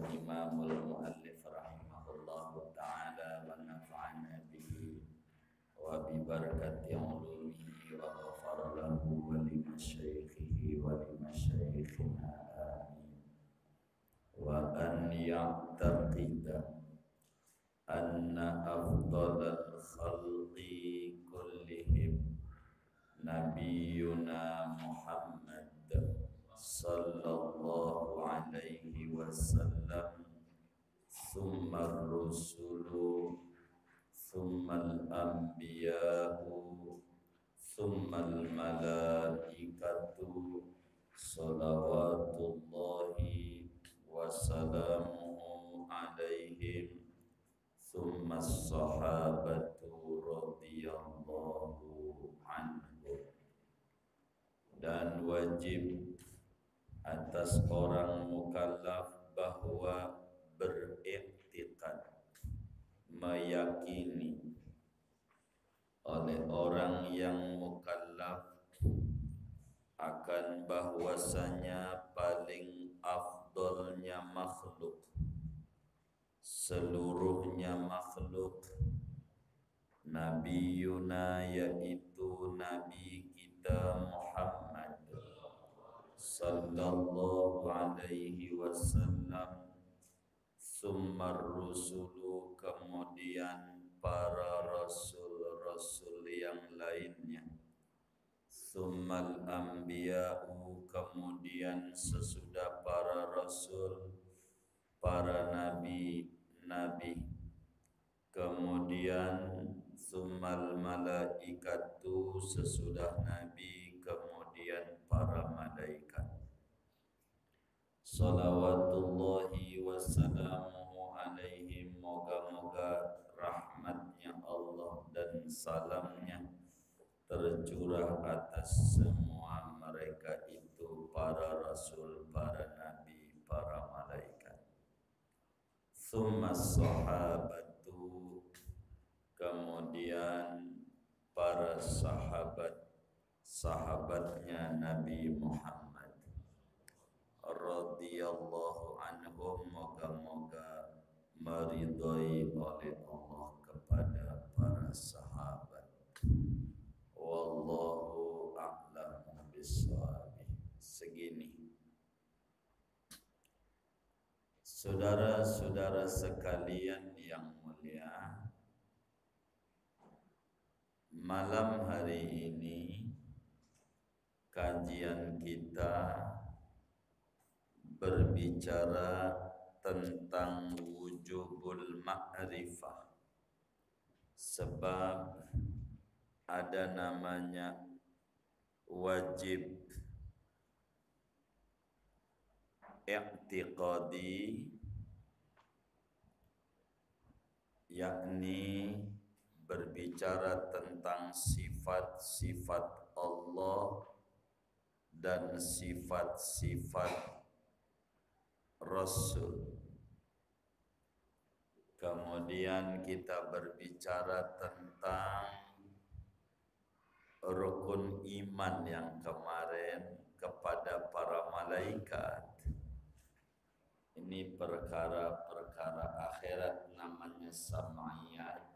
الإمام المؤلف رحمه الله تعالى ونفعنا به وببركة علومه وغفر له ولمشايخه ولمشايخنا آمين. وأن يعتقد أن أفضل الخلق كلهم نبينا محمد صلى الله عليه وسلم ثم الرسل ثم الأنبياء ثم الملائكة صلوات الله وسلامه عليهم ثم الصحابة رضي الله عنهم. Dan wajib atas orang mukallaf bahwa beriktikad, meyakini oleh orang yang mukallaf akan bahwasanya paling afdolnya makhluk, seluruhnya makhluk, Nabiuna yaitu Nabi kita Muhammad sallallahu alaihi wasallam, summar rusulu, kemudian para rasul-rasul yang lainnya, summal anbiya'u, kemudian sesudah para rasul para nabi-nabi, kemudian summal malaikatu, sesudah nabi kemudian para malaikat. Salawatullahi wassalamuhu alaihim, moga-moga rahmatnya Allah dan salamnya tercurah atas semua mereka itu, para rasul, para nabi, para malaikat. Summa sahabatu, kemudian para sahabatnya Nabi Muhammad radhiyallahu anhum, moga-moga meridhai oleh Allah kepada para sahabat. Wallahu a'lamu bissawab. Segini, saudara-saudara sekalian yang mulia, malam hari ini kajian kita berbicara tentang wujubul ma'rifah, sebab ada namanya wajib i'tiqadi, yakni berbicara tentang sifat-sifat Allah dan sifat-sifat Rasul. Kemudian kita berbicara tentang rukun iman yang kemarin kepada para malaikat. Ini perkara-perkara akhirat, namanya sam'iyat.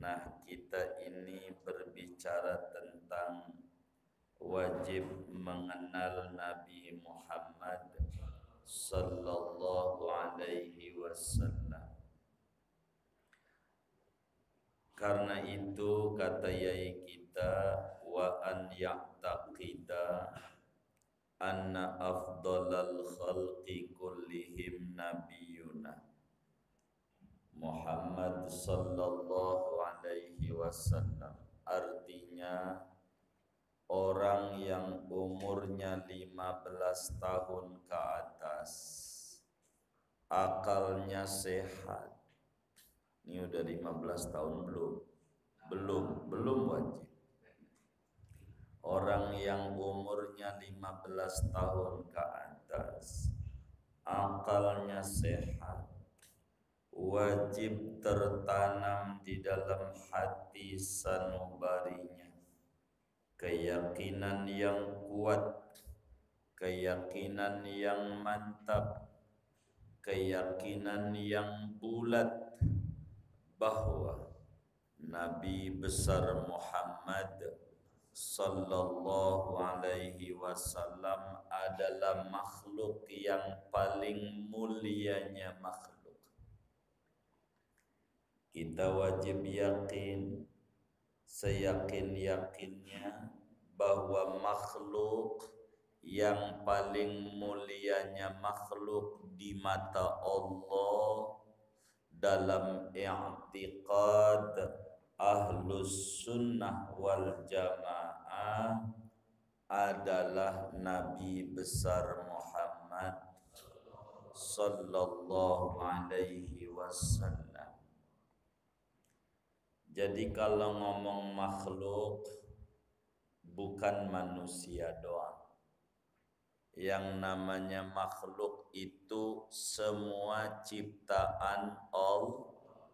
Nah, kita ini berbicara tentang wajib mengenal Nabi Muhammad sallallahu alaihi wasallam. Karena itu kata yai kita, wa an ya'taqida anna afdalal khalqi kullihim nabiyuna Muhammad sallallahu alaihi wasallam. Artinya orang yang umurnya 15 tahun ke atas, akalnya sehat. Ini udah 15 tahun belum wajib. Orang yang umurnya 15 tahun ke atas, akalnya sehat, wajib tertanam di dalam hati sanubarinya keyakinan yang kuat, keyakinan yang mantap, keyakinan yang bulat bahwa Nabi besar Muhammad sallallahu alaihi wasallam adalah makhluk yang paling mulianya makhluk. Kita wajib yakin, seyakin-yakinnya bahwa makhluk yang paling mulianya makhluk di mata Allah dalam i'tiqad Ahlus Sunnah wal Jamaah adalah Nabi besar Muhammad sallallahu alaihi wasallam. Jadi kalau ngomong makhluk bukan manusia doang. Yang namanya makhluk itu semua ciptaan Allah.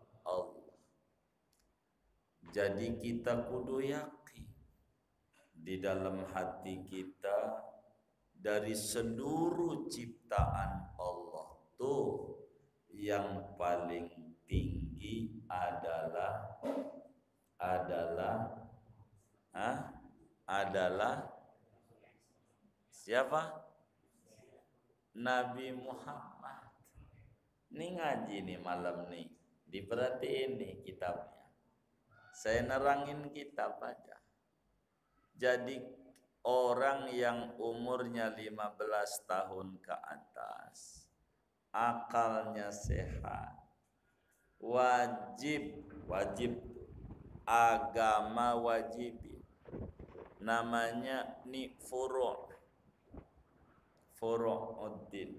Jadi kita kudu yakin di dalam hati kita dari seluruh ciptaan Allah tuh yang paling tinggi adalah siapa? Nabi Muhammad. Ini ngaji nih malam nih, diperhatiin nih kitabnya. Saya nerangin kitab aja. Jadi orang yang umurnya 15 tahun ke atas, akalnya sehat, wajib agama wajib. Namanya nih furu'uddin.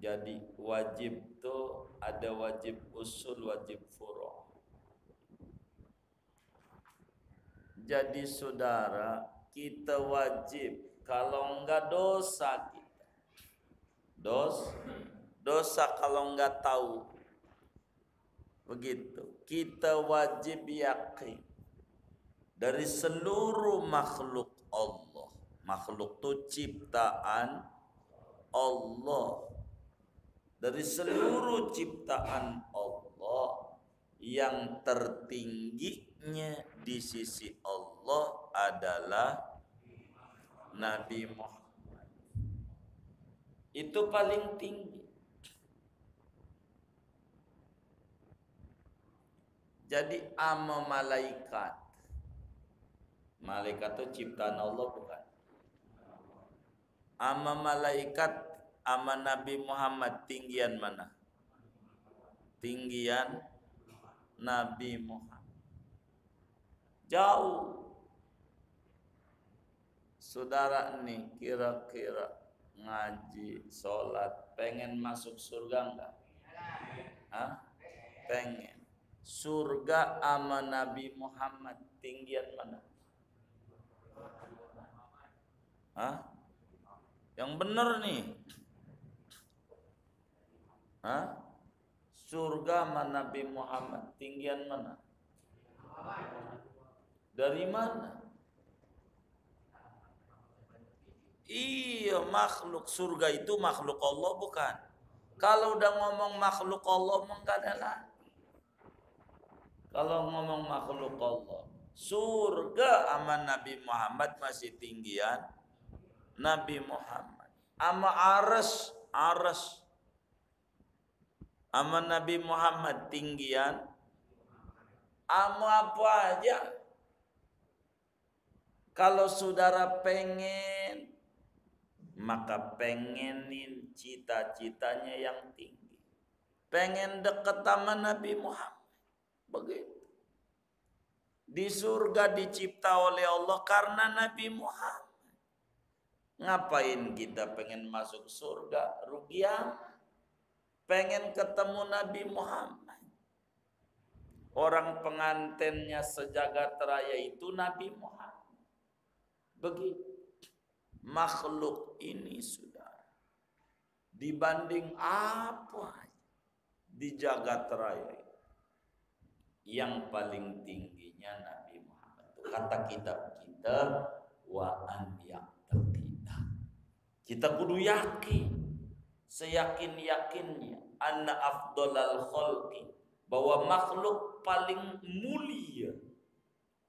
Jadi wajib tuh ada wajib usul, wajib furu'. Jadi saudara, kita wajib, kalau enggak dosa kita. Dosa kalau enggak tahu. Begitu. Kita wajib yakin dari seluruh makhluk Allah. Makhluk itu ciptaan Allah. Dari seluruh ciptaan Allah, yang tertingginya di sisi Allah adalah Nabi Muhammad. Itu paling tinggi. Jadi ama malaikat. Malaikat itu ciptaan Allah bukan? Ama malaikat, ama Nabi Muhammad tinggian mana? Tinggian Nabi Muhammad. Jauh. Saudara nih kira-kira ngaji, sholat, pengen masuk surga enggak? Hah? Pengen. Surga ama Nabi Muhammad tinggian mana? Hah? Yang benar nih. Hah? Surga sama Nabi Muhammad tinggian mana? Dari mana? Iya, makhluk surga itu makhluk Allah bukan? Kalau udah ngomong makhluk Allah enggak ada lagi. Kalau ngomong makhluk Allah, surga sama Nabi Muhammad masih tinggian Nabi Muhammad. Ama aras ama Nabi Muhammad tinggian ama apa aja. Kalau saudara pengen, maka pengenin cita-citanya yang tinggi. Pengen dekat sama Nabi Muhammad. Begitu. Di surga dicipta oleh Allah karena Nabi Muhammad. Ngapain kita pengen masuk surga? Rugi amat. Pengen ketemu Nabi Muhammad. Orang pengantennya sejagat raya itu Nabi Muhammad. Begitu. Makhluk ini sudah dibanding apa di jagat raya itu, yang paling tingginya Nabi Muhammad. Kata kitab kita, wa an yaqtaqida. Kita kudu yakin seyakin-yakinnya anna afdolal khalqi, bahwa makhluk paling mulia,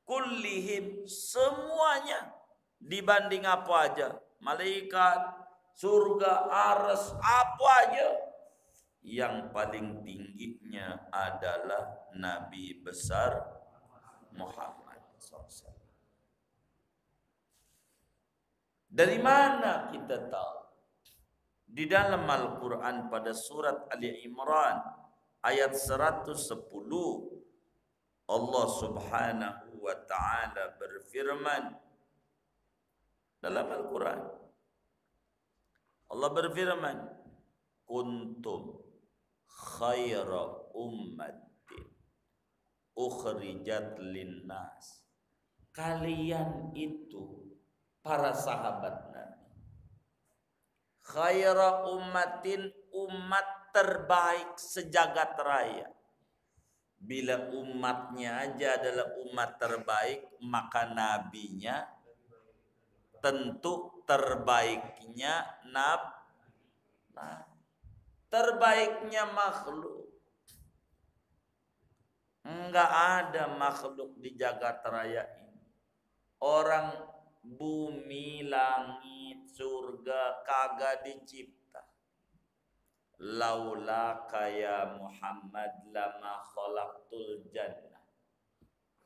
kullihim semuanya, dibanding apa aja, malaikat, surga, aras, apa aja, yang paling tingginya adalah Nabi besar Muhammad SAW. Dari mana kita tahu? Di dalam Al-Quran pada surat Ali Imran ayat 110, Allah Subhanahu wa ta'ala berfirman dalam Al-Quran. Allah berfirman, kuntum khaira ummatin ukhrijat linnas. Kalian itu para sahabat Nabi, khaira ummatin, umat terbaik sejagat raya. Bila umatnya aja adalah umat terbaik, maka nabinya tentu terbaiknya terbaiknya makhluk. Enggak ada makhluk di jagat raya ini, orang, bumi, langit, surga kagak dicipta. Laula kaya Muhammad lama khalaqtul jannah.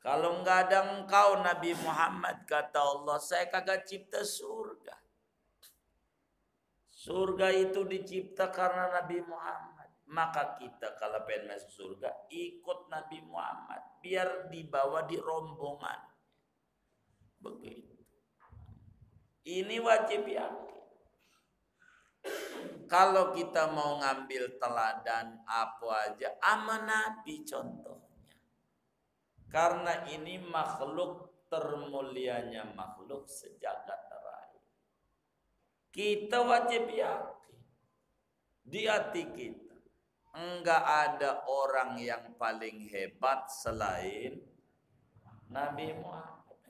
Kalau enggak ada engkau Nabi Muhammad, kata Allah, saya kagak cipta surga. Surga itu dicipta karena Nabi Muhammad. Maka kita kalau pengen masuk surga, ikut Nabi Muhammad, biar dibawa di rombongan. Begitu. Ini wajib yakin. Kalau kita mau ngambil teladan apa aja, ama Nabi contohnya. Karena ini makhluk termulianya makhluk sejagat raya. Kita wajib yakin di hati kita, enggak ada orang yang paling hebat selain Nabi Muhammad.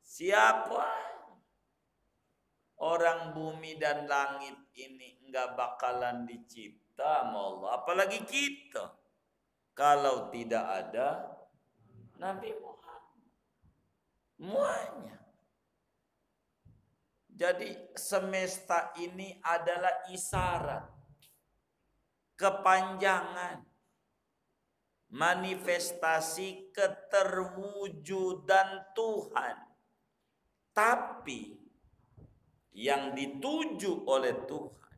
Siapa? Orang, bumi dan langit ini enggak bakalan dicipta sama Allah, apalagi kita, kalau tidak ada Nabi Muhammad. Semuanya. Jadi semesta ini adalah isyarat, kepanjangan, manifestasi keterwujudan Tuhan. Tapi yang dituju oleh Tuhan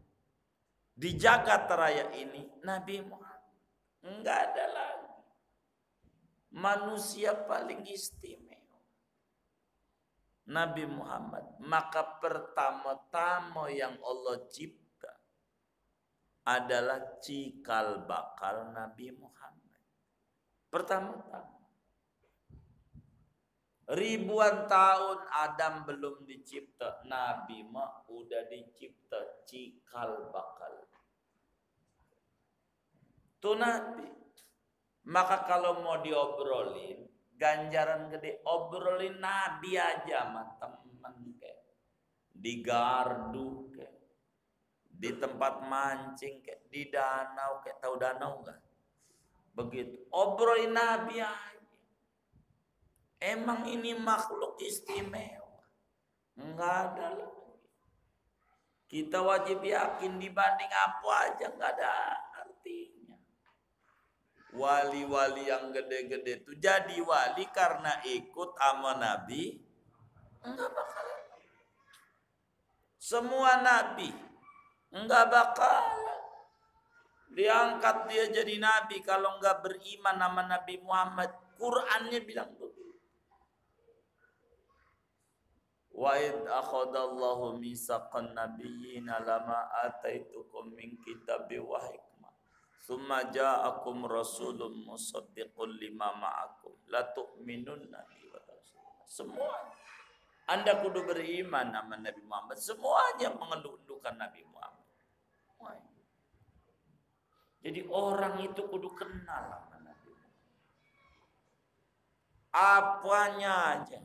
di jagat raya ini Nabi Muhammad. Enggak ada lagi manusia paling istimewa, Nabi Muhammad. Maka pertama-tama yang Allah cipta adalah cikal bakal Nabi Muhammad. Pertama-tama. Ribuan tahun Adam belum dicipta, Nabi mah udah dicipta cikal bakal. Tuh Nabi. Maka kalau mau diobrolin, ganjaran gede, obrolin Nabi aja sama temen kayak di gardu kayak di tempat mancing kayak di danau kayak, tahu danau enggak? Begitu. Obrolin Nabi aja. Emang ini makhluk istimewa. Enggak ada lagi. Kita wajib yakin dibanding apa aja enggak ada artinya. Wali-wali yang gede-gede itu jadi wali karena ikut sama Nabi. Enggak bakal. Semua Nabi enggak bakal diangkat dia jadi Nabi kalau enggak beriman sama Nabi Muhammad. Qur'annya bilang begitu. Wa id akhadallahu mitsaqan nabiyyina lama ataitukum min kitabi wa hikmah summa ja'akum rasulun musaddiqun lima ma'akum la tu'minunna bihi wa taslima. Semua Anda kudu beriman sama Nabi Muhammad. Semuanya mengeluhkan Nabi Muhammad. Jadi orang itu kudu kenal sama Nabi Muhammad. Apanya aja.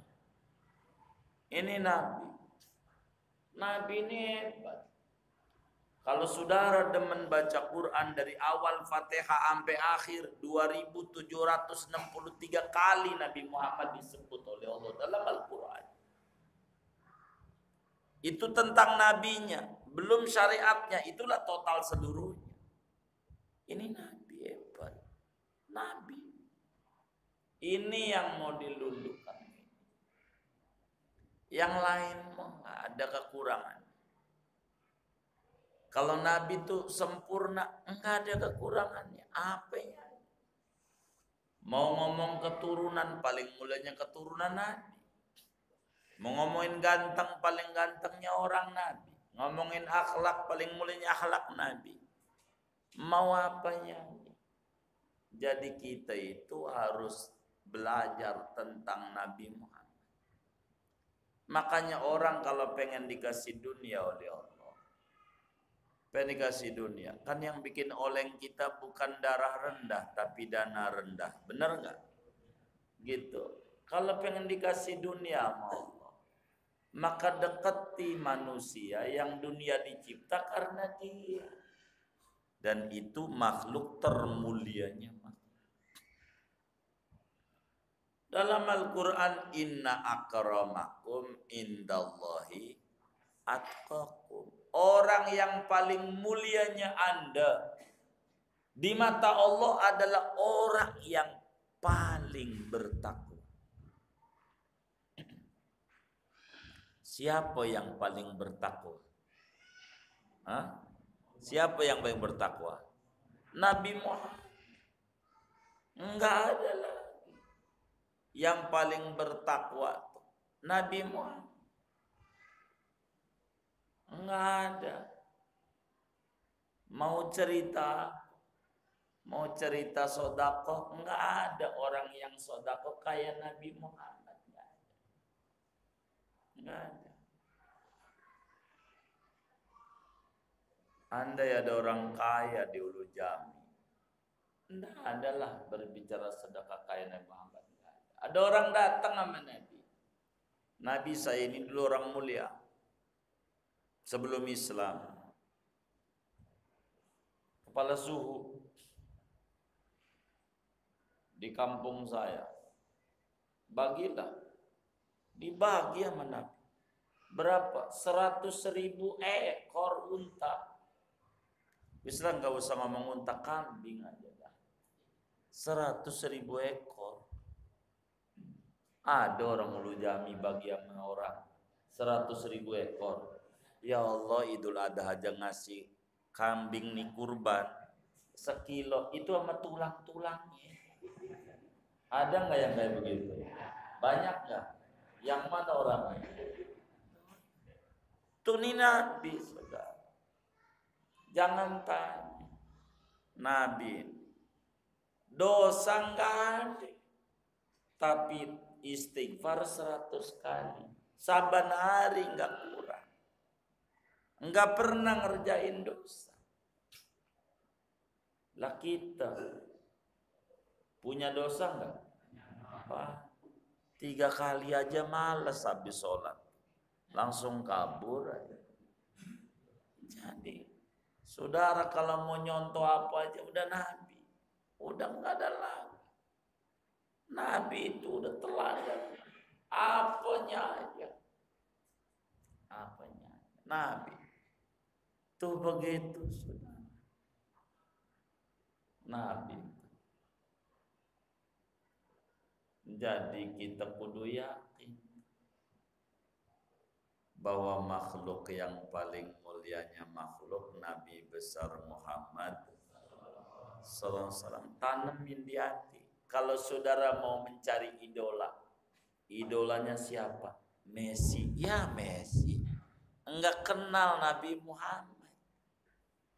Ini Nabi. Nabi ini hebat. Kalau saudara demen baca Quran dari awal Fatihah sampai akhir, 2763 kali Nabi Muhammad disebut oleh Allah dalam Al-Quran. Itu tentang nabinya, belum syariatnya, itulah total seluruhnya. Ini Nabi hebat. Nabi. Ini yang mau dilulukan. Yang lain mah nggak ada kekurangan. Kalau Nabi itu sempurna, enggak ada kekurangannya. Apanya? Mau ngomong keturunan, paling mulanya keturunan Nabi. Mau ngomongin ganteng, paling gantengnya orang Nabi. Ngomongin akhlak, paling mulanya akhlak Nabi. Mau apanya? Jadi kita itu harus belajar tentang Nabi Muhammad. Makanya orang kalau pengen dikasih dunia oleh Allah, pengen dikasih dunia, kan yang bikin oleng kita bukan darah rendah tapi dana rendah, bener nggak? Gitu. Kalau pengen dikasih dunia sama Allah, maka dekati manusia yang dunia dicipta karena dia, dan itu makhluk termulianya. Dalam Al-Quran, inna akramakum indallahi atqakum. Orang yang paling mulianya Anda di mata Allah adalah orang yang paling bertakwa. Siapa yang paling bertakwa? Hah? Siapa yang paling bertakwa? Nabi Muhammad. Enggak ada lagi yang paling bertakwa. Nabi Muhammad. Enggak ada. Mau cerita sodakoh, enggak ada orang yang sodakoh kayak Nabi Muhammad. Enggak ada. Andai ada orang kaya di Ulu Jami, enggak adalah berbicara sedekah kayak Nabi Muhammad. Ada orang datang sama Nabi. Nabi, saya ini dulu orang mulia sebelum Islam, kepala suhu di kampung saya. Bagilah, dibagi sama Nabi. Berapa? 100.000 ekor unta. Islam gak usah ngomong unta, kambing aja dah. 100.000 ekor. Ada orang Ulu Jami bagi sama orang 100.000 ekor. Ya Allah, Idul Adha aja ngasih kambing nih kurban 1 kilo, itu sama tulang-tulangnya. Ada nggak yang kayak begitu? Banyak nggak? Yang mana orangnya? Tuh ini Nabi, saudara. Jangan tanya. Nabi dosa nggak ada, tapi istighfar 100 kali. Saban hari nggak kurang. Nggak pernah ngerjain dosa. Lah kita punya dosa nggak? Apa? 3 kali aja males habis sholat, langsung kabur aja. Jadi saudara kalau mau nyontoh apa aja udah Nabi, udah nggak ada lagi. Nabi itu udah teladan, apanya aja, apanya. Nabi tuh begitu, saudara. Nabi. Jadi kita kudu yakin bahwa makhluk yang paling mulianya makhluk Nabi besar Muhammad sallallahu alaihi wasallam. Tanemin di hati. Kalau saudara mau mencari idola, idolanya siapa? Messi. Ya Messi. Enggak kenal Nabi Muhammad.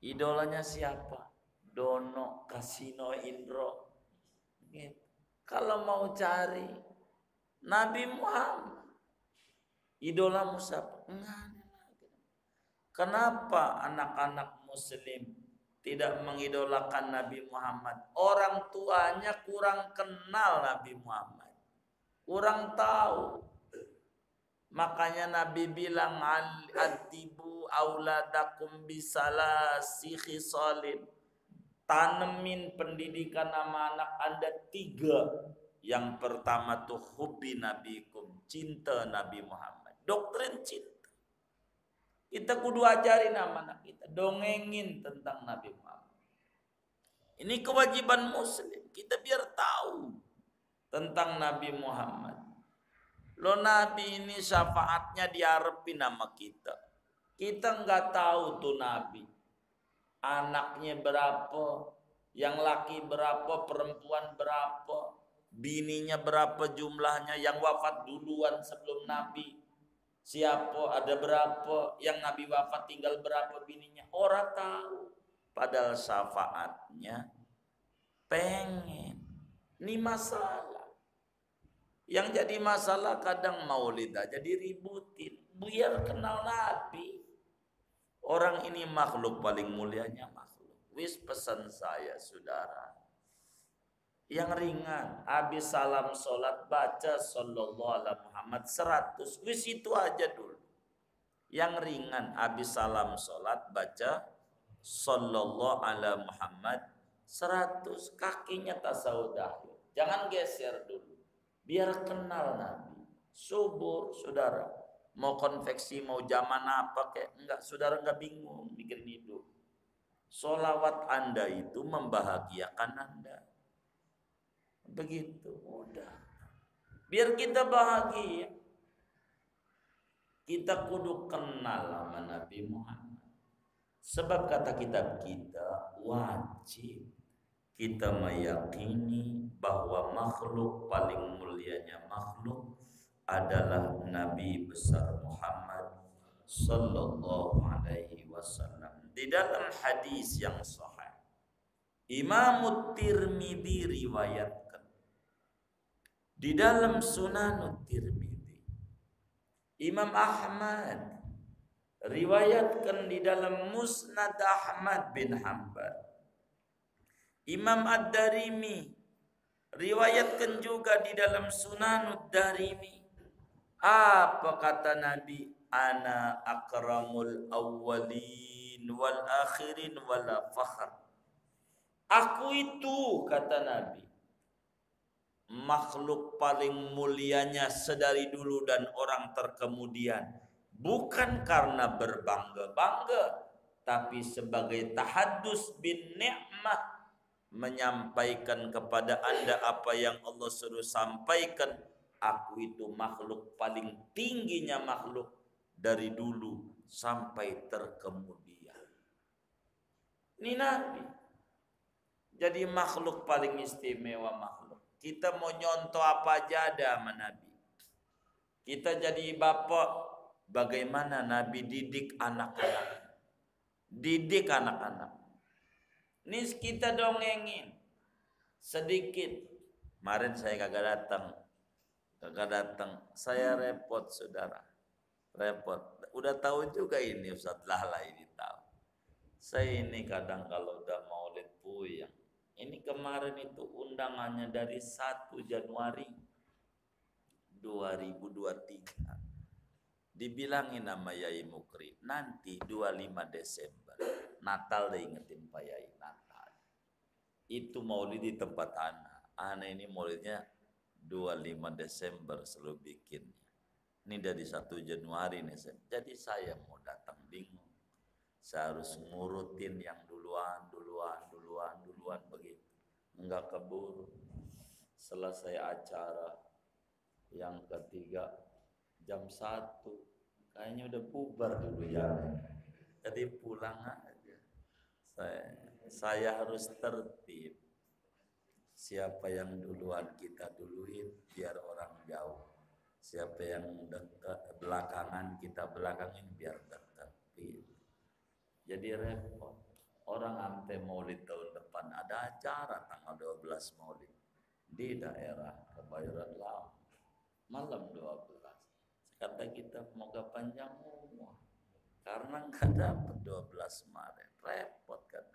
Idolanya siapa? Dono, Kasino, Indro. Gitu. Kalau mau cari Nabi Muhammad, idolamu siapa? Enggak ada lagi. Kenapa anak-anak muslim tidak mengidolakan Nabi Muhammad? Orang tuanya kurang kenal Nabi Muhammad, kurang tahu. Makanya Nabi bilang adibu auladakum bisalasi khisalin. Tanemin pendidikan sama anak Anda 3. Yang pertama tuh hubbi nabikum, cinta Nabi Muhammad. Doktrin cinta. Kita kudu ajarin sama anak kita, dongengin tentang Nabi Muhammad. Ini kewajiban muslim, kita biar tahu tentang Nabi Muhammad. Lo Nabi ini syafaatnya diharapin sama kita. Kita nggak tahu tuh Nabi. Anaknya berapa, yang laki berapa, perempuan berapa, bininya berapa jumlahnya, yang wafat duluan sebelum Nabi siapa, ada berapa, yang Nabi wafat tinggal berapa bininya, orang tahu. Padahal syafaatnya pengen. Ini masalah. Yang jadi masalah kadang maulid aja diributin biar kenal Nabi. Orang ini makhluk paling mulianya makhluk. Wis pesan saya saudara, yang ringan, habis salam sholat baca sallallahu alaihi Muhammad 100. Wis itu aja dulu. Yang ringan, habis salam sholat baca sallallahu alaihi Muhammad 100. Kakinya tasawuf dahulu. Jangan geser dulu. Biar kenal Nabi. Subur saudara. Mau konveksi, mau zaman apa kayak enggak, saudara enggak bingung mikirin hidup. Solawat Anda itu membahagiakan Anda. Begitu, udah. Biar kita bahagia. Kita kudu kenal sama Nabi Muhammad. Sebab kata kitab kita, wajib kita meyakini bahwa makhluk paling mulianya makhluk adalah Nabi besar Muhammad sallallahu alaihi wasallam. Di dalam hadis yang sahih, Imam Tirmidzi riwayatkan di dalam Sunan Tirmidzi, Imam Ahmad riwayatkan di dalam Musnad Ahmad bin Hanbal, Imam Ad-Darimi riwayatkan juga di dalam Sunan Ad-Darimi. Apa kata Nabi? Ana akramul awwalin wal akhirin wala fakhr. Aku itu, kata Nabi, makhluk paling mulianya sedari dulu dan orang terkemudian. Bukan karena berbangga-bangga, tapi sebagai tahaddus bin ni'mah, menyampaikan kepada Anda apa yang Allah suruh sampaikan. Aku itu makhluk paling tingginya makhluk dari dulu sampai terkemudian. Ini Nabi. Jadi makhluk paling istimewa makhluk. Kita mau nyontoh apa aja ada sama Nabi. Kita jadi bapak, bagaimana Nabi didik anak-anak. Didik anak-anak. Ini kita dongengin sedikit. Kemarin saya kagak datang. Saya repot saudara, repot. Udah tahu juga ini Ustaz Lala ini tahu. Saya ini kadang kalau udah maulid puyeng. Ini kemarin itu undangannya dari 1 Januari 2023. Dibilangin sama Yai Mukri, nanti 25 Desember Natal deh, ingetin Pak Yai, Natal. Itu maulid di tempat anak. Anak ini maulidnya 25 Desember selalu bikinnya. Ini dari 1 Januari nih. Jadi saya mau datang bingung. Saya harus ngurutin yang duluan begitu. Enggak keburu. Selesai acara yang ketiga jam 1. Kayaknya udah bubar dulu ya. Jadi pulang aja. Saya harus tertib. Siapa yang duluan kita duluin biar orang jauh. Siapa yang dekat belakangan kita belakangin biar dekat. Jadi repot. Orang ante maulid tahun depan ada acara tanggal 12 maulid di daerah Kebayoran Lama. Malam 12. Kata kita semoga panjang umur. Karena nggak dapat 12 Maret. Repot kan.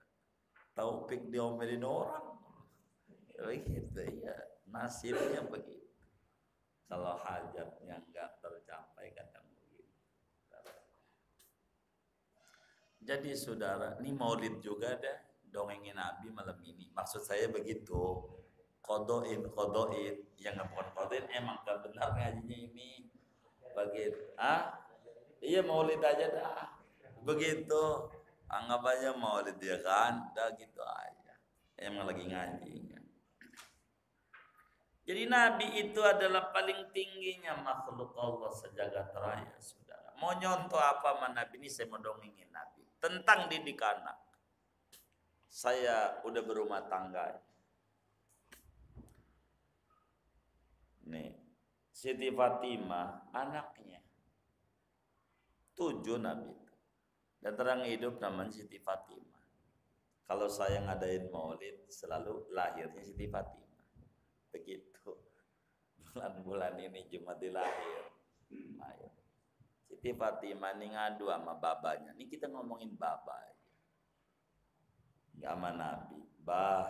Taufik diomelin orang. Begitu ya, nasibnya begitu. Kalau hajatnya enggak tercapai, kata Jadi saudara, ini maulid juga dah, dongengin Nabi malam ini. Maksud saya begitu, kodoin, yang nggak bukan kodoin, emang gak benar ngajinya ini. Begitu, iya maulid aja dah, begitu. Anggap aja maulid dia kan, dah gitu aja. Emang lagi ngaji. Jadi Nabi itu adalah paling tingginya makhluk Allah sejagat raya, saudara. Mau nyontoh apa sama Nabi ini, saya mau dongengin Nabi tentang didik anak. Saya udah berumah tangga. Nih, Siti Fatimah anaknya 7 Nabi itu. Dan terang hidup namanya Siti Fatimah. Kalau saya ngadain maulid selalu lahirnya Siti Fatimah. Begitu. Bulan-bulan ini Jumat dilahir. Ayo. Siti Fatimah ini ngadu sama babanya. Ini kita ngomongin baba aja. Gak sama Nabi. Bah,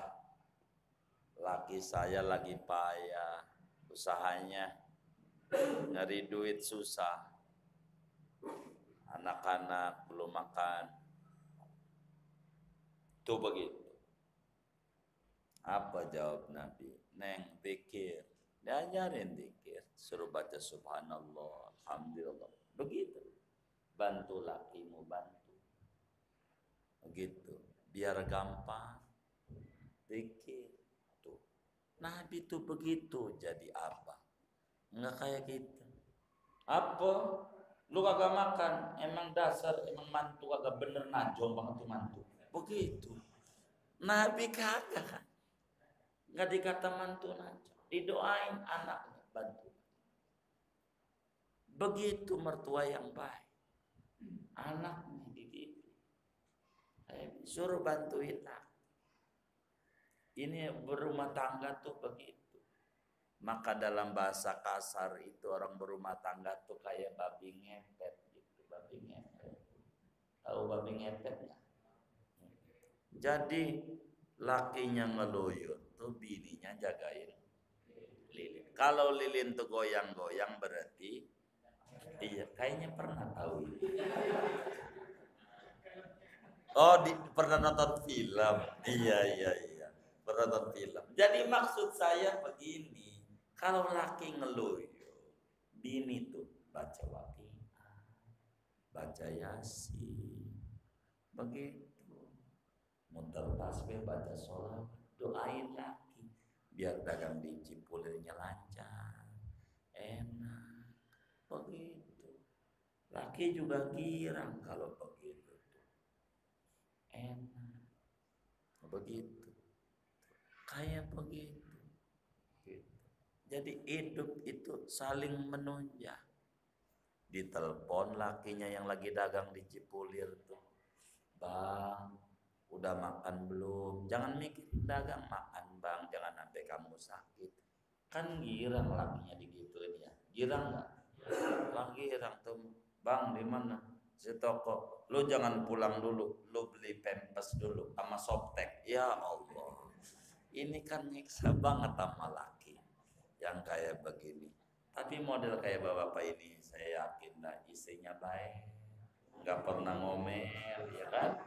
laki saya lagi payah. Usahanya nyari duit susah. Anak-anak belum makan. Tuh begitu. Apa jawab Nabi? Neng, pikir. Diajarin zikir, suruh baca subhanallah, alhamdulillah. Begitu. Bantu lakimu, bantu. Begitu. Biar gampang. Zikir. Tuh. Nabi tuh begitu jadi apa? Enggak kayak kita. Apa? Lu kagak makan, emang dasar, emang mantu kagak bener, najong banget tuh mantu. Begitu. Nabi kagak kan. Enggak dikata mantu najong. Didoain anaknya bantu. Begitu mertua yang baik. Anaknya dididik. Suruh bantuin lah. Ini berumah tangga tuh begitu. Maka dalam bahasa kasar itu orang berumah tangga tuh kayak babi ngepet gitu. Babi ngepet. Tahu babi ngepet nggak? Jadi lakinya ngeluyur tuh bininya jagain lilin. Kalau lilin tuh goyang-goyang berarti iya, kayaknya pernah tahu. Oh, pernah nonton film. Iya. Pernah nonton film. Jadi maksud saya begini, kalau laki ngeluyur, bini tuh baca waqiah, baca yasin, begitu. Muter tasbih, baca sholat, doain laki biar dagang di Cipulirnya lancar, enak, begitu. Laki juga girang kalau begitu, enak, begitu, kayak begitu. Jadi hidup itu saling menunjang. Ditelepon lakinya yang lagi dagang di Cipulir tuh, bang, udah makan belum? Jangan mikir dagang, makan bang, jangan sampai kamu sakit. Kan girang lakinya digituin ya. Girang nggak? Bang girang tuh. Bang di mana? Si toko. Lu jangan pulang dulu, lu beli pempes dulu sama Softtek. Ya Allah. Ini kan nyiksa banget sama laki yang kayak begini. Tapi model kayak bapak ini saya yakin lah istrinya baik, nggak pernah ngomel, ya kan?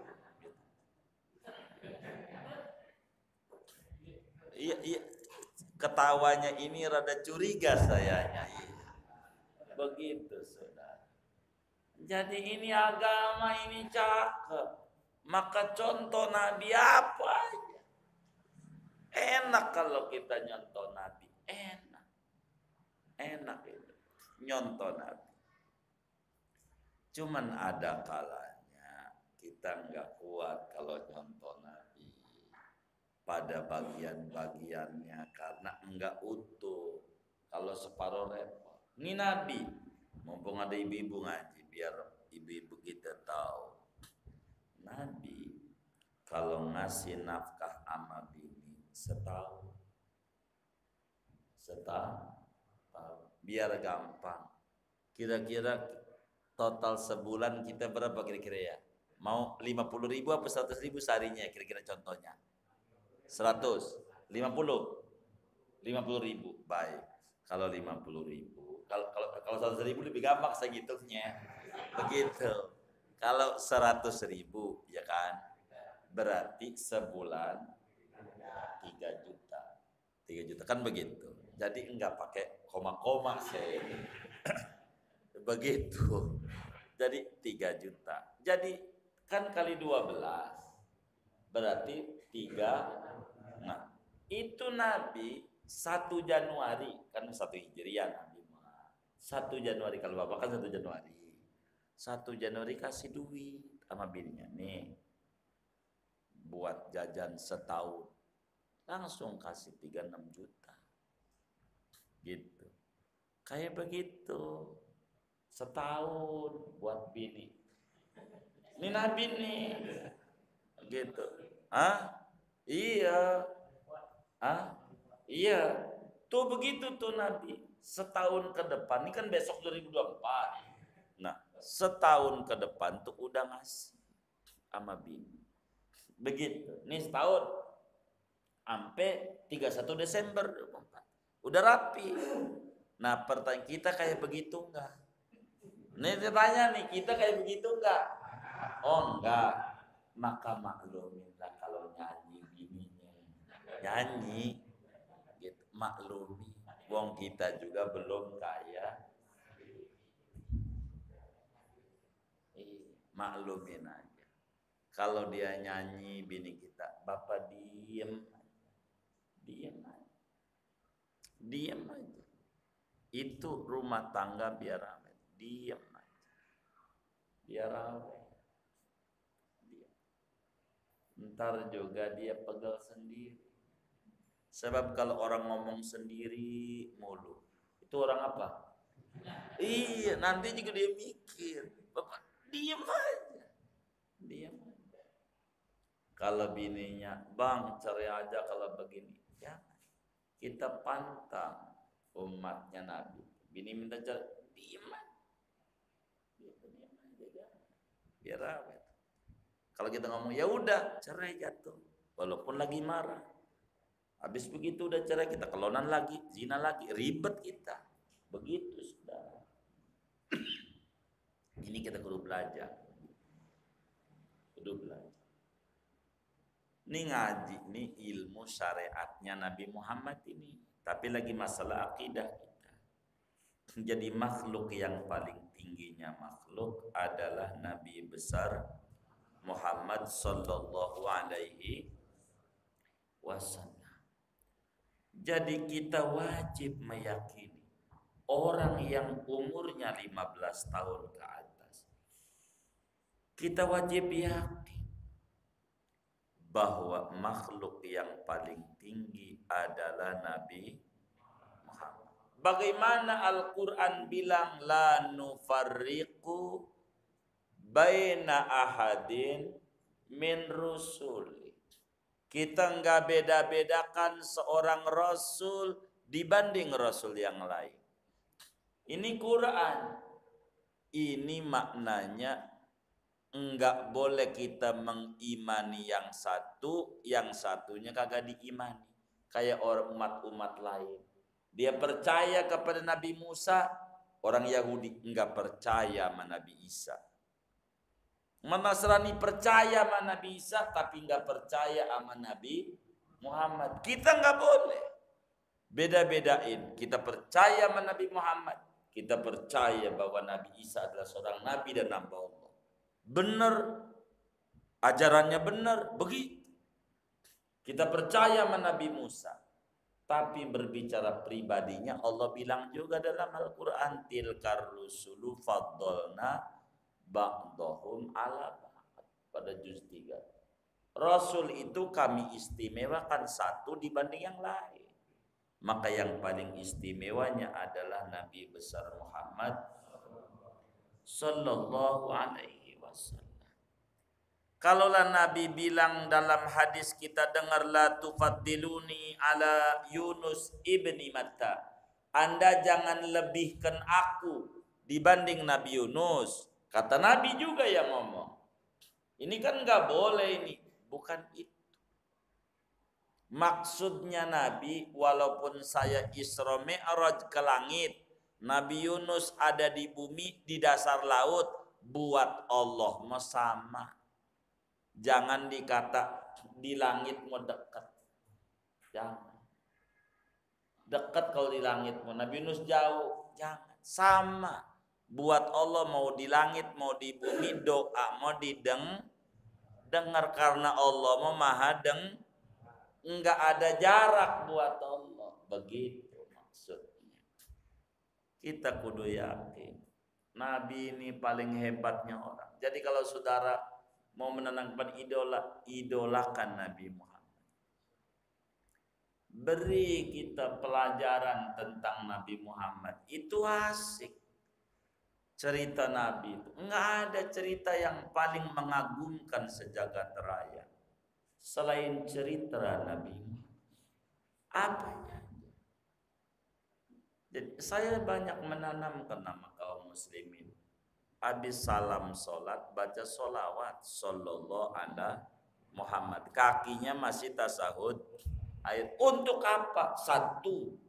Iya, ketawanya ini rada curiga saya. Begitu, saudara. Jadi ini agama ini cakep. Maka contoh Nabi apa aja. Enak kalau kita nyontoh Nabi. Enak itu. Nyontoh Nabi. Cuman ada kalanya kita nggak kuat kalau nyontoh Nabi pada bagian-bagiannya karena enggak utuh. Kalau separuh repot. Ini Nabi, mumpung ada ibu-ibu ngaji, biar ibu-ibu kita tahu. Nabi kalau ngasih nafkah sama bini setahun, biar gampang. Kira-kira total sebulan kita berapa kira-kira ya? Mau 50.000 apa 100.000 seharinya kira-kira contohnya? 100, 50.000. Baik. Kalau 50.000, kalau 100.000 lebih gampang saya ngitungnya. Begitu. Kalau 100.000 ya kan, berarti sebulan 3 juta. 3 juta kan begitu. Jadi enggak pakai koma-koma sih. Begitu. Jadi 3 juta. Jadi kan kali 12 berarti 3. Nah, itu Nabi 1 Januari kan 1 Hijriah Nabi. 1 Januari kalau Bapak kan 1 Januari. 1 Januari kasih duit sama bininya nih. Buat jajan setahun. Langsung kasih 36 juta. Gitu. Kayak begitu. Setahun buat bini. Ini Nabi nih. Gitu. Iya. Iya. Tuh begitu tuh Nabi. Setahun ke depan. Ini kan besok 2024. Nah, setahun ke depan tuh udah ngasih sama bini. Begitu. Nih setahun. Sampai 31 Desember 2024. Udah rapi. Nah, pertanyaan kita kayak begitu enggak? Nih ditanya nih, kita kayak begitu enggak? Oh enggak. Maka makluminlah kalau nyanyi bininya. Nyanyi gitu, maklumi. Wong kita juga belum kaya. Maklumin aja. Kalau dia nyanyi bini kita, Bapak diem aja. Diem aja. Itu rumah tangga biar rame. Diem aja. Biar rame. Ntar juga dia pegal sendiri. Sebab kalau orang ngomong sendiri mulu, itu orang apa? Iya, nanti juga dia mikir. Bapak diem aja. Diem aja. Kalau bininya, Bang cerai aja kalau begini. Ya, kita pantang umatnya Nabi. Bini minta cerai, diem aja. Biar rame. Kalau kita ngomong ya udah cerai jatuh, walaupun lagi marah. Habis begitu udah cerai kita kelonan lagi, zina lagi, ribet kita. Begitu sudah. Ini kita kudu belajar. Ini ngaji, ini ilmu syariatnya Nabi Muhammad ini. Tapi lagi masalah akidah kita. Jadi makhluk yang paling tingginya makhluk adalah Nabi besar Muhammad sallallahu alaihi wasallam. Jadi kita wajib meyakini orang yang umurnya 15 tahun ke atas. Kita wajib yakin bahwa makhluk yang paling tinggi adalah Nabi Muhammad. Bagaimana Al-Quran bilang la nufarriqu baina ahadin min rusuli. Kita enggak beda-bedakan seorang rasul dibanding rasul yang lain. Ini Quran. Ini maknanya enggak boleh kita mengimani yang satu, yang satunya kagak diimani. Kayak orang umat-umat lain. Dia percaya kepada Nabi Musa, orang Yahudi enggak percaya sama Nabi Isa. Nasrani percaya sama Nabi Isa tapi enggak percaya sama Nabi Muhammad. Kita enggak boleh beda-bedain. Kita percaya sama Nabi Muhammad. Kita percaya bahwa Nabi Isa adalah seorang nabi dan hamba Allah. Benar, ajarannya benar, begitu. Kita percaya sama Nabi Musa. Tapi berbicara pribadinya Allah bilang juga dalam Al-Quran, tilkar rusulu faddalna ba'dahum ala ba'd, pada juz 3. Rasul itu kami istimewakan satu dibanding yang lain. Maka yang paling istimewanya adalah Nabi besar Muhammad sallallahu alaihi wasallam. Kalaulah Nabi bilang dalam hadis kita dengar, la tufaddiluni ala Yunus ibni Matta, Anda jangan lebihkan aku dibanding Nabi Yunus. Kata Nabi juga yang ngomong. Ini kan nggak boleh, ini bukan itu. Maksudnya Nabi, walaupun saya Isra Mi'raj ke langit, Nabi Yunus ada di bumi, di dasar laut, buat Allah mau sama. Jangan dikata di langit mau dekat. Jangan. Dekat kalau di langit mau. Nabi Yunus jauh. Jangan. Sama. Buat Allah mau di langit mau di bumi, doa mau dengar karena Allah mau maha enggak ada jarak buat Allah. Begitu maksudnya. Kita kudu yakin Nabi ini paling hebatnya orang. Jadi kalau saudara mau menanamkan idolakan Nabi Muhammad. Beri kita pelajaran tentang Nabi Muhammad. Itu asik. Cerita Nabi itu. Enggak ada cerita yang paling mengagumkan sejagat raya selain cerita Nabi Muhammad. Apanya? Jadi saya banyak menanamkan nama kaum muslimin. Habis salam sholat baca sholawat sallallahu ala Muhammad. Kakinya masih tasahud air. Untuk apa? Satu,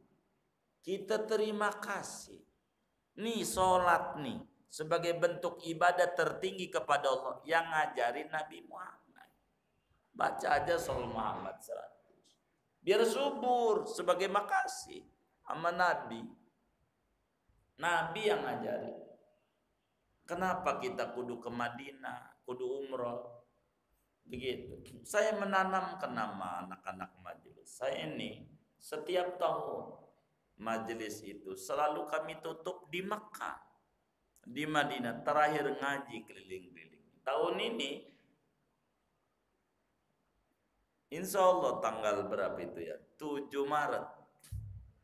kita terima kasih. Nih sholat nih sebagai bentuk ibadah tertinggi kepada Allah yang ngajarin Nabi Muhammad. Baca aja sallallahu Muhammad 100. Biar subur sebagai makasih sama Nabi. Nabi yang ngajarin. Kenapa kita kudu ke Madinah, kudu umroh? Begitu. Saya menanamkan nama anak-anak majelis. Saya ini setiap tahun majelis itu selalu kami tutup di Mekah, di Madinah. Terakhir ngaji keliling-keliling. Tahun ini, insya Allah tanggal berapa itu ya? 7 Maret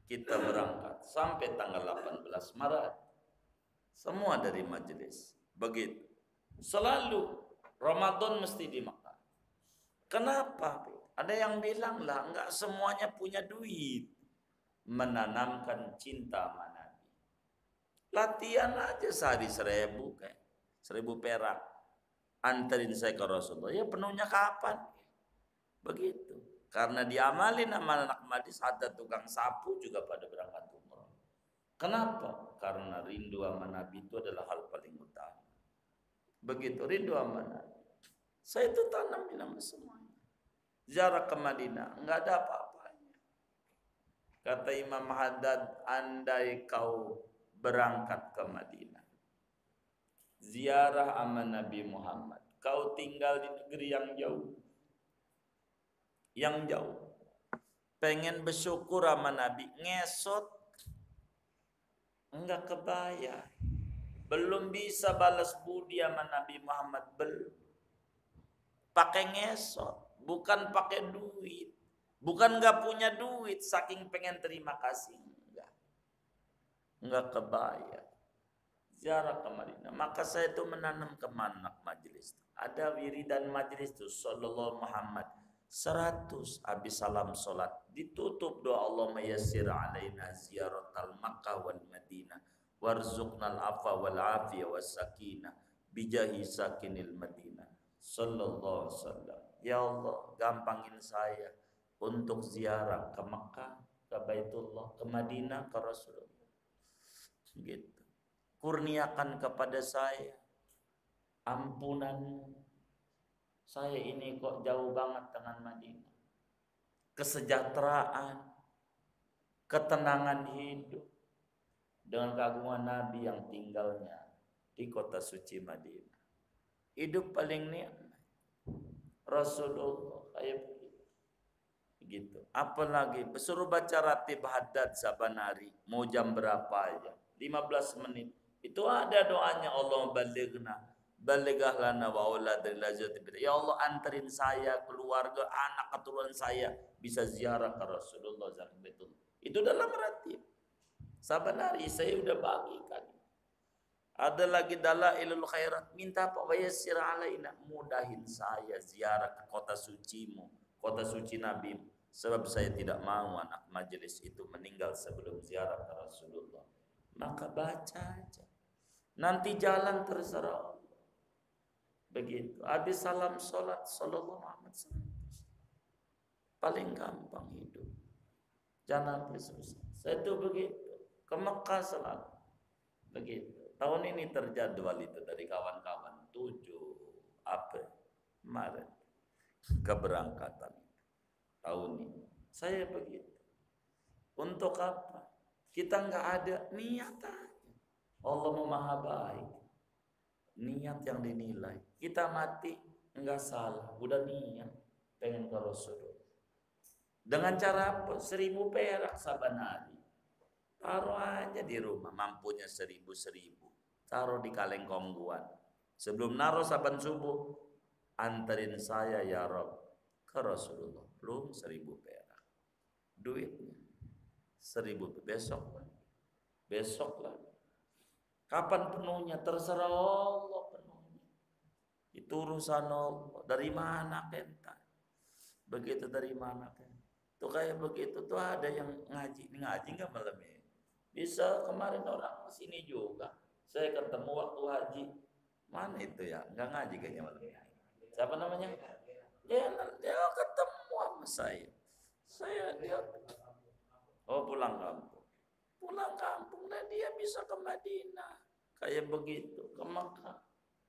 kita berangkat sampai tanggal 18 Maret. Semua dari majelis. Begitu. Selalu Ramadan mesti di Mekah. Kenapa? Ada yang bilang lah, enggak semuanya punya duit. Menanamkan cinta sama Nabi. Latihan aja sehari 1.000 kayak 1.000 perak. Anterin saya ke Rasulullah. Ya penuhnya kapan? Begitu. Karena diamalin sama anak majelis, ada tukang sapu juga pada berangkat umroh. Kenapa? Karena rindu sama Nabi itu adalah hal paling utama. Begitu rindu sama Nabi. Saya itu tanamin sama semuanya. Ziarah ke Madinah enggak ada apa-apanya. Kata Imam Haddad, andai kau berangkat ke Madinah, ziarah sama Nabi Muhammad, kau tinggal di negeri yang jauh, pengen bersyukur sama Nabi, ngesot enggak kebayar, belum bisa balas budi sama Nabi Muhammad, belum. Pakai ngesot, bukan pakai duit, bukan enggak punya duit, saking pengen terima kasih, enggak kebayar. Ziarah ke Madinah. Maka saya itu menanam ke anak majelis. Ada wiridan majelis itu sallallahu Muhammad 100 habis salam solat ditutup doa Allahumma yassir alaina ziyaratal Makkah wal Madinah warzuqnal afa wal afiyah was sakinah bijahi sakinil Madinah sallallahu alaihi wasallam. Ya Allah, gampangin saya untuk ziarah ke Makkah, ke Baitullah, ke Madinah, ke Rasulullah. Gitu. Kurniakan kepada saya ampunan. Saya ini kok jauh banget dengan Madinah. Kesejahteraan, ketenangan hidup dengan keagungan Nabi yang tinggalnya di kota suci Madinah. Hidup paling nikmat. Rasulullah kayak begitu. Apalagi suruh baca ratib haddad saban hari, mau jam berapa aja, 15 menit. Itu ada doanya, Allah balighah lana wa auladil lazati. Ya Allah, anterin saya, keluarga, anak keturunan saya bisa ziarah ke Rasulullah sallallahu. Itu dalam ratib. Saban hari saya udah bagikan. Ada lagi dalailul khairat, minta Pak wayassir alaina, mudahin saya ziarah ke kota sucimu, kota suci Nabi, sebab saya tidak mau anak majelis itu meninggal sebelum ziarah ke Rasulullah. Maka baca aja. Nanti jalan terserah Allah. Begitu. Habis salam solat sallallahu Muhammad SAW. Paling gampang hidup. Jangan susah. Saya itu begitu. Ke Mekah selalu. Begitu. Tahun ini terjadwal itu dari kawan-kawan 7 April Maret keberangkatan tahun ini. Saya begitu. Untuk apa? Kita nggak ada niat aja. Allah Maha baik. Niat yang dinilai. Kita mati nggak salah, udah niat pengen ke Rasulullah. Dengan cara apa? 1.000 perak saban hari. Taruh aja di rumah, mampunya 1.000. Taruh di kaleng kongguan. Sebelum naruh saban subuh, anterin saya ya Rob ke Rasulullah. Belum 1.000 perak. Duitnya 1.000 besok lah. Kapan penuhnya? Terserah Allah penuhnya. Itu urusan Allah. Dari mana kenta? Begitu dari mana kenta? Tuh kayak begitu tuh ada yang ngaji nggak malam ini. Bisa kemarin orang sini juga. Saya ketemu waktu haji. Mana itu ya? Nggak ngaji kayaknya malam ini. Siapa namanya? Dia ketemu sama saya. Dia pulang kampung. Pulang kampung dan dia bisa ke Madinah. Kayak begitu, ke Mekah.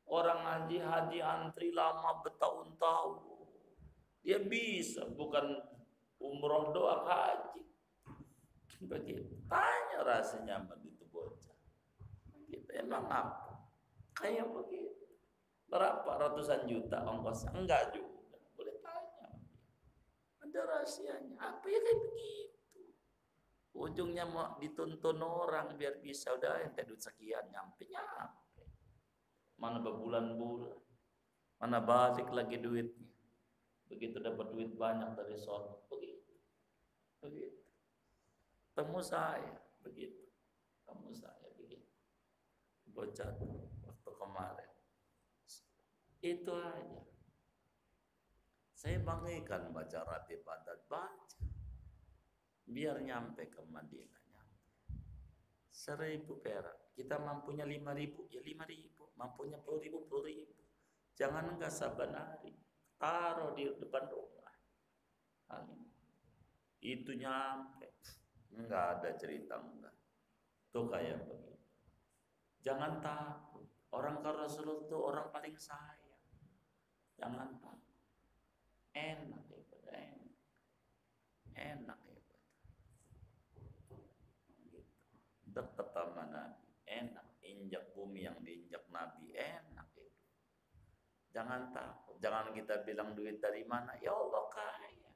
Orang haji antri lama bertahun-tahun. Dia bisa, bukan umroh doang, haji. Begitu. Tanya rasanya sama itu bocah. Gitu. Emang apa? Kayak begitu. Berapa ratusan juta ongkosnya? Enggak juga. Boleh tanya. Ada rahasianya. Apa ya kayak begitu? Ujungnya mau dituntun orang biar bisa udah ente duit sekian nyampe. Mana berbulan-bulan. Mana balik lagi duitnya. Begitu dapat duit banyak dari sono. Begitu. Temu saya begitu. Bocah waktu kemarin. Itu aja. Saya banggakan baca ratib adat, baca. Biar nyampe ke Madinah. 1.000 perak. Kita mampunya 5.000, ya 5.000. Mampunya 10.000, 10.000. Jangan enggak saban hari. Taruh di depan rumah. Itu nyampe. Enggak ada cerita enggak. Tuh kayak begitu. Jangan takut. Orang ke Rasulullah itu orang paling sayang. Jangan takut. Enak ya. Enak ya. Dekat sama Nabi, enak. Injak bumi yang diinjak Nabi, enak itu. Jangan takut, jangan kita bilang duit dari mana, ya Allah kaya.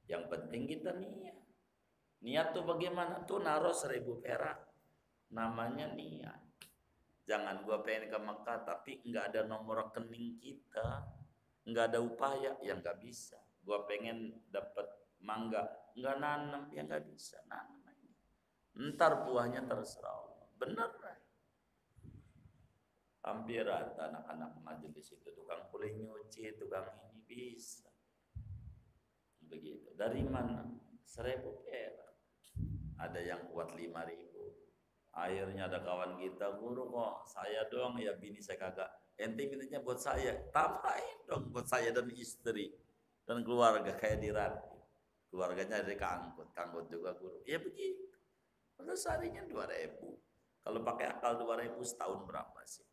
Yang penting kita niat. Niat tuh bagaimana? Tuh naruh 1.000 perak. Namanya niat. Jangan gua pengen ke Mekah tapi nggak ada nomor rekening kita, nggak ada upaya, ya nggak bisa. Gua pengen dapat mangga, nggak nanam, ya nggak bisa nanam. Ntar buahnya terserah Allah. Bener kan? Hampir ada anak-anak majelis itu tukang kulit nyuci, tukang ini bisa. Begitu. Dari mana? 1.000 perak. Ada yang kuat 5.000. Akhirnya ada kawan kita, guru kok saya doang, ya bini saya kagak. Ente mintanya buat saya, tambahin dong buat saya dan istri dan keluarga kayak di Rati. Keluarganya dari kangkut juga guru. Ya begitu. Kalau seharinya 2.000. Kalau pakai akal 2.000 setahun berapa sih?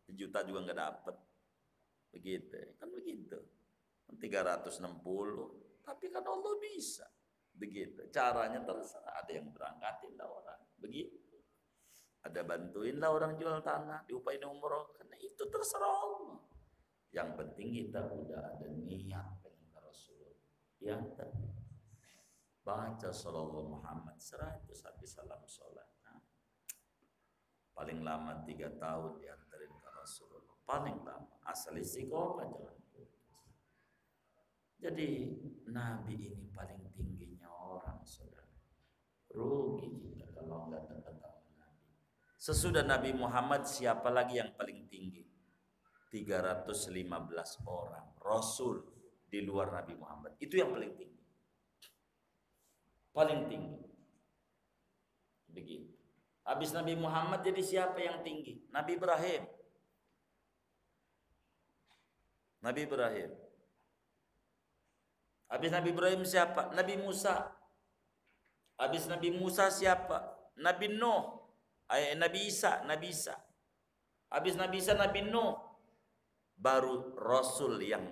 1 juta juga nggak dapet. Begitu, kan begitu. 360. Tapi kan Allah bisa. Begitu. Caranya terserah. Ada yang berangkatin lah orang. Begitu. Ada bantuin lah orang jual tanah, diupain umroh. Karena itu terserah Allah. Yang penting kita udah ada niat pengen ke Rasulullah. Yang tadi baca sallallahu Muhammad 100 habis salam sholat. Nah, paling lama 3 tahun diantarin ke Rasulullah. Paling lama. Asal istiqomah jangan putus. Jadi Nabi ini paling tingginya orang, saudara. Rugi kita kalau nggak dekat sama Nabi. Sesudah Nabi Muhammad siapa lagi yang paling tinggi? 315 orang Rasul di luar Nabi Muhammad. Itu yang paling tinggi. Paling tinggi. Begitu. Habis Nabi Muhammad jadi siapa yang tinggi? Nabi Ibrahim. Nabi Ibrahim. Habis Nabi Ibrahim siapa? Nabi Musa. Habis Nabi Musa siapa? Nabi Nuh. Nabi Isa. Habis Nabi Isa, Nabi Nuh, baru Rasul yang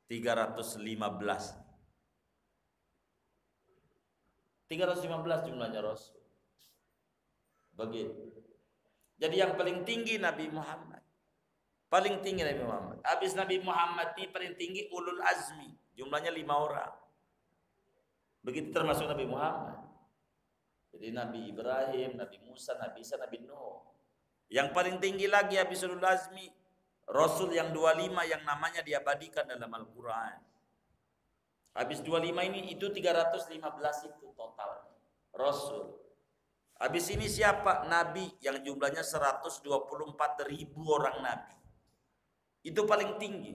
315. 315 jumlahnya Rasul. Begitu. Jadi yang paling tinggi Nabi Muhammad. Paling tinggi Nabi Muhammad. Habis Nabi Muhammad ini paling tinggi ulul azmi. Jumlahnya 5 orang. Begitu termasuk Nabi Muhammad. Jadi Nabi Ibrahim, Nabi Musa, Nabi Isa, Nabi Nuh. Yang paling tinggi lagi habis ulul azmi, Rasul yang 25 yang namanya diabadikan dalam Al-Quran. Habis 25 ini itu 315 itu total Rasul. Habis ini siapa? Nabi yang jumlahnya 124.000 orang Nabi. Itu paling tinggi.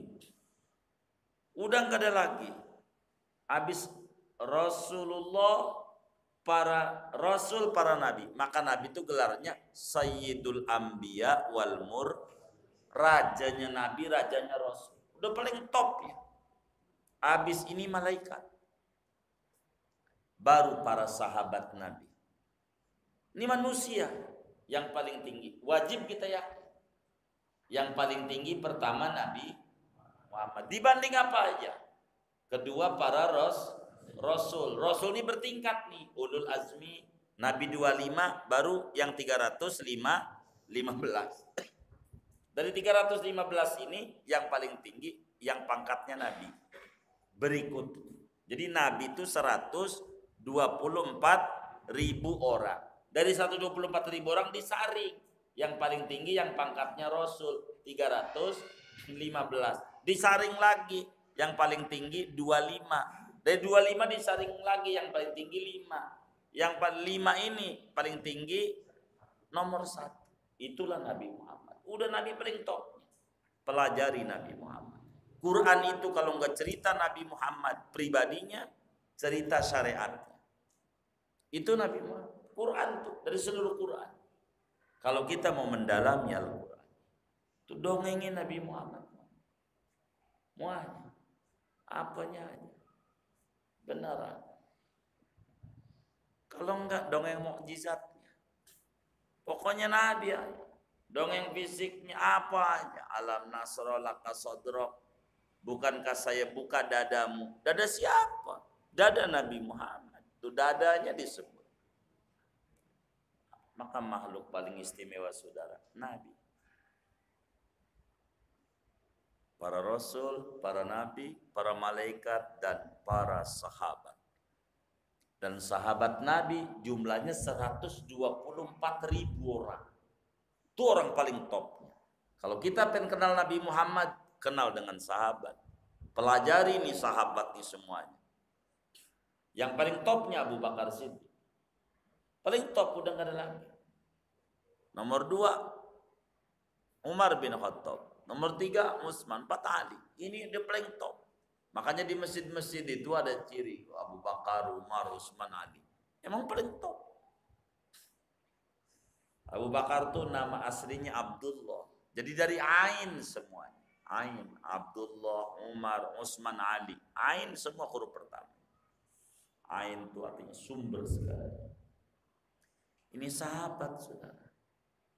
Udah nggak ada lagi. Habis Rasulullah, para Rasul, para Nabi. Maka Nabi itu gelarnya Sayyidul Anbiya wal Mur. Rajanya Nabi, rajanya Rasul. Udah paling top ya. Habis ini malaikat. Baru para sahabat Nabi. Ini manusia yang paling tinggi. Wajib kita yakin. Yang paling tinggi pertama Nabi Muhammad. Dibanding apa aja? Kedua para Rasul. Rasul ini bertingkat nih. Ulul azmi. Nabi 25 baru yang 315. Dari 315 ini yang paling tinggi yang pangkatnya Nabi. Berikut. Jadi Nabi itu 124.000 orang. Dari 124.000 orang disaring. Yang paling tinggi yang pangkatnya Rasul 315. Disaring lagi yang paling tinggi 25. Dari 25 disaring lagi yang paling tinggi 5. Yang paling 5 ini paling tinggi nomor 1. Itulah Nabi Muhammad. Udah Nabi paling top. Pelajari Nabi Muhammad. Quran itu kalau nggak cerita Nabi Muhammad pribadinya, cerita syariatnya. Itu Nabi Muhammad. Quran tuh dari seluruh Quran. Kalau kita mau mendalami Al-Quran, itu dongengin Nabi Muhammad. Muanya, apanya aja, beneran. Kalau enggak dongeng mukjizatnya, pokoknya Nabi aja. Dongeng fisiknya apa aja. Alam nasra laka sadrak. Bukankah saya buka dadamu? Dada siapa? Dada Nabi Muhammad. Itu dadanya disebut. Maka makhluk paling istimewa saudara, Nabi. Para Rasul, para Nabi, para malaikat, dan para sahabat. Dan sahabat Nabi jumlahnya 124.000 orang. Itu orang paling topnya. Kalau kita pengen kenal Nabi Muhammad, kenal dengan sahabat. Pelajari nih sahabat nih semuanya. Yang paling topnya Abu Bakar Siddiq. Paling top udah gak ada lagi. Nomor 2 Umar bin Khattab. Nomor 3 Utsman, 4 Ali. Ini udah paling top. Makanya di masjid-masjid itu ada ciri Abu Bakar, Umar, Utsman, Ali. Emang paling top. Abu Bakar tuh nama aslinya Abdullah. Jadi dari Ain semuanya. Ain, Abdullah, Umar, Utsman, Ali. Ain semua huruf pertama. Ain itu artinya sumber segala. Ini sahabat saudara.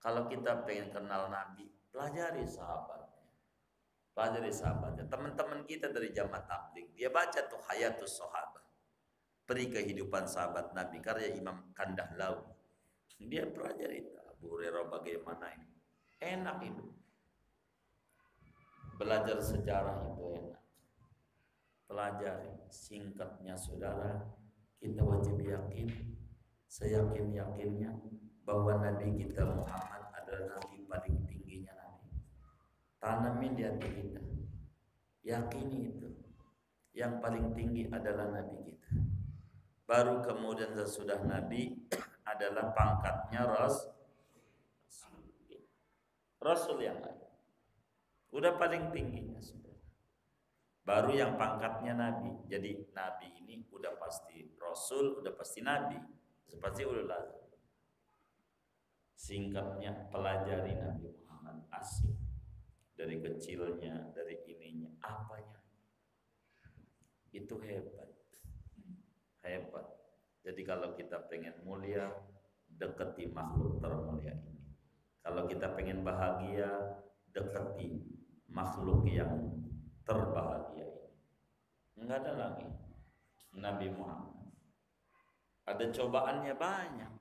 Kalau kita pengen kenal Nabi, pelajari sahabatnya. Pelajari sahabatnya. Teman-teman kita dari Jamaah Tabligh, dia baca tuh Hayatus Sahabat. Peri kehidupan sahabat Nabi karya Imam Kandahlawi. Dia pelajari itu. Abu Hurairah bagaimana ini. Enak itu. Belajar sejarah itu enak. Pelajari. Singkatnya saudara, kita wajib yakin, seyakin-yakinnya bahwa Nabi kita Muhammad adalah Nabi paling tingginya Nabi. Tanamin di hati kita. Yakini itu. Yang paling tinggi adalah Nabi kita. Baru kemudian sesudah Nabi adalah pangkatnya Rasul yang lain. Udah paling tingginya sudah. Baru yang pangkatnya Nabi. Jadi Nabi ini udah pasti Rasul, udah pasti Nabi. Seperti ulul azmi. Singkatnya pelajari Nabi Muhammad asik. Dari kecilnya, dari ininya, apanya. Itu hebat. Hebat. Jadi kalau kita pengen mulia, deketi makhluk termulia ini. Kalau kita pengen bahagia, dekati makhluk yang terbahagia ini. Enggak ada lagi Nabi Muhammad. Ada cobaannya banyak.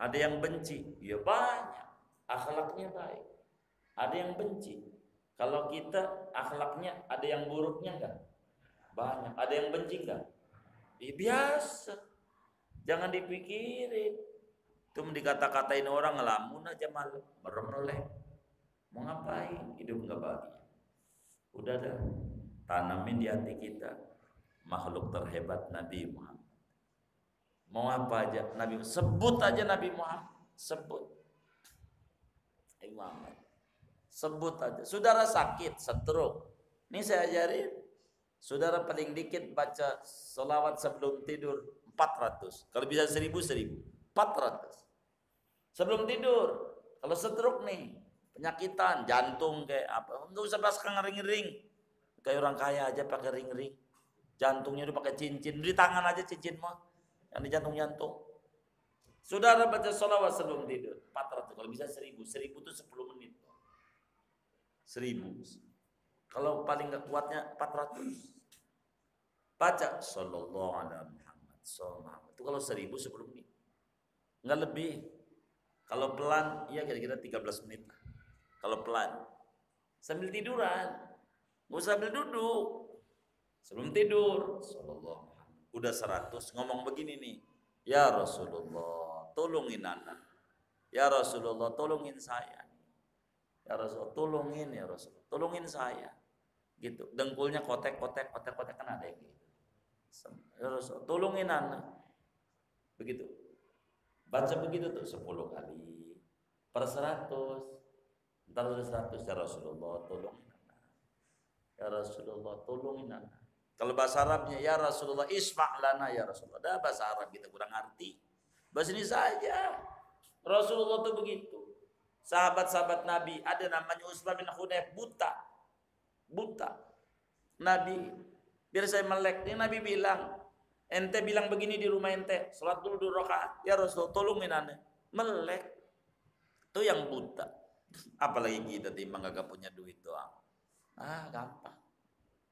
Ada yang benci, ya banyak. Akhlaknya baik. Ada yang benci. Kalau kita akhlaknya ada yang buruknya enggak? Banyak. Ada yang benci enggak? Ya biasa. Jangan dipikirin. Itu dikata-katain orang ngelamun aja malu, merem-melek. Mau ngapain? Hidup enggak bahagia. Udah dah. Tanamin di hati kita makhluk terhebat Nabi Muhammad. Mau apa aja Nabi, sebut aja Nabi Muhammad, sebut. Muhammad. Sebut aja. Saudara sakit, stroke. Ini saya ajarin. Saudara paling dikit baca selawat sebelum tidur 400. Kalau bisa 1000, 400. Sebelum tidur. Kalau stroke nih, penyakitan jantung kayak apa, enggak usah pasang ring-ring. Kayak orang kaya aja pakai ring-ring. Jantungnya udah pakai cincin, di tangan aja cincin mah. Yang di jantung-jantung. Saudara baca sholawat sebelum tidur 400, kalau bisa 1000. 1000 itu 10 menit. 1000. Kalau paling gak kuatnya 400. Baca sallallahu alaihi Muhammad sallallahu. Itu kalau 1000 10 menit. Enggak lebih. Kalau pelan iya kira-kira 13 menit. Kalau pelan sambil tiduran. Enggak usah sambil duduk. Sebelum tidur sallallahu. Udah 100 ngomong begini nih. Ya Rasulullah, tolongin anak. Ya Rasulullah, tolongin saya. Ya Rasulullah, tolongin ya Rasulullah, tolongin saya. Gitu. Dengkulnya kotek-kotek kan ada yang gitu. Ya Rasulullah, tolongin anak. Begitu. Baca begitu tuh 10 kali. Per 100. Ntar udah 100 ya Rasulullah, tolongin anak. Ya Rasulullah, tolongin anak. Kalau bahasa Arabnya ya Rasulullah isfa' lana ya Rasulullah. Ada bahasa Arab kita kurang arti. Bahasa ini saja. Rasulullah itu begitu. Sahabat-sahabat Nabi ada namanya Utsman bin Hunayf, buta. Nabi biar saya melek. Ini Nabi bilang, ente bilang begini di rumah ente, salat dulu 2 rakaat. Ya Rasulullah tolongin ane. Melek. Itu yang buta. Apalagi kita timbang gak punya duit doang. Gampang.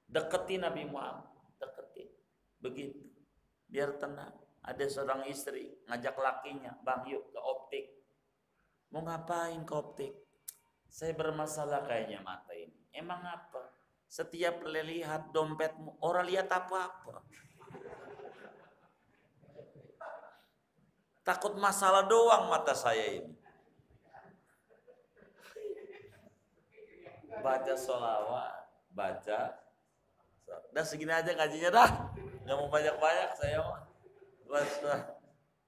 Deketin Nabi Muhammad, deketin. Begitu. Biar tenang. Ada seorang istri ngajak lakinya, "Bang, yuk ke optik." Mau ngapain ke optik? Saya bermasalah kayaknya mata ini. Emang apa? Setiap lihat dompetmu, orang lihat apa-apa. Takut masalah doang mata saya ini. Baca sholawat, baca. Dah segini aja ngajinya dah. Nggak mau banyak-banyak saya mah.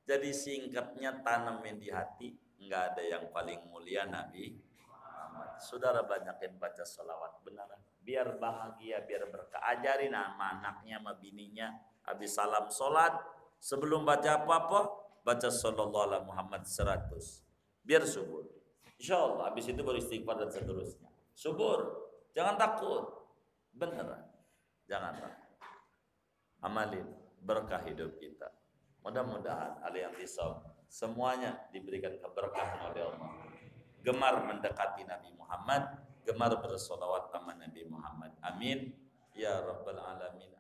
Jadi singkatnya tanamin di hati. Nggak ada yang paling mulia Nabi Muhammad. Saudara banyakin baca sholawat beneran. Biar bahagia, biar berkah. Ajarin sama anaknya, sama bininya. Habis salam sholat, sebelum baca apa-apa, baca sallallahu alaihi Muhammad 100. Biar subur. Insya Allah. Habis itu baru istighfar dan seterusnya. Subur. Jangan takut. Beneran. Jangan takut. Amalin berkah hidup kita. Mudah-mudahan ada yang risau. Semuanya diberikan keberkahan oleh Allah. Gemar mendekati Nabi Muhammad, gemar bersolawat sama Nabi Muhammad. Amin ya rabbal alamin.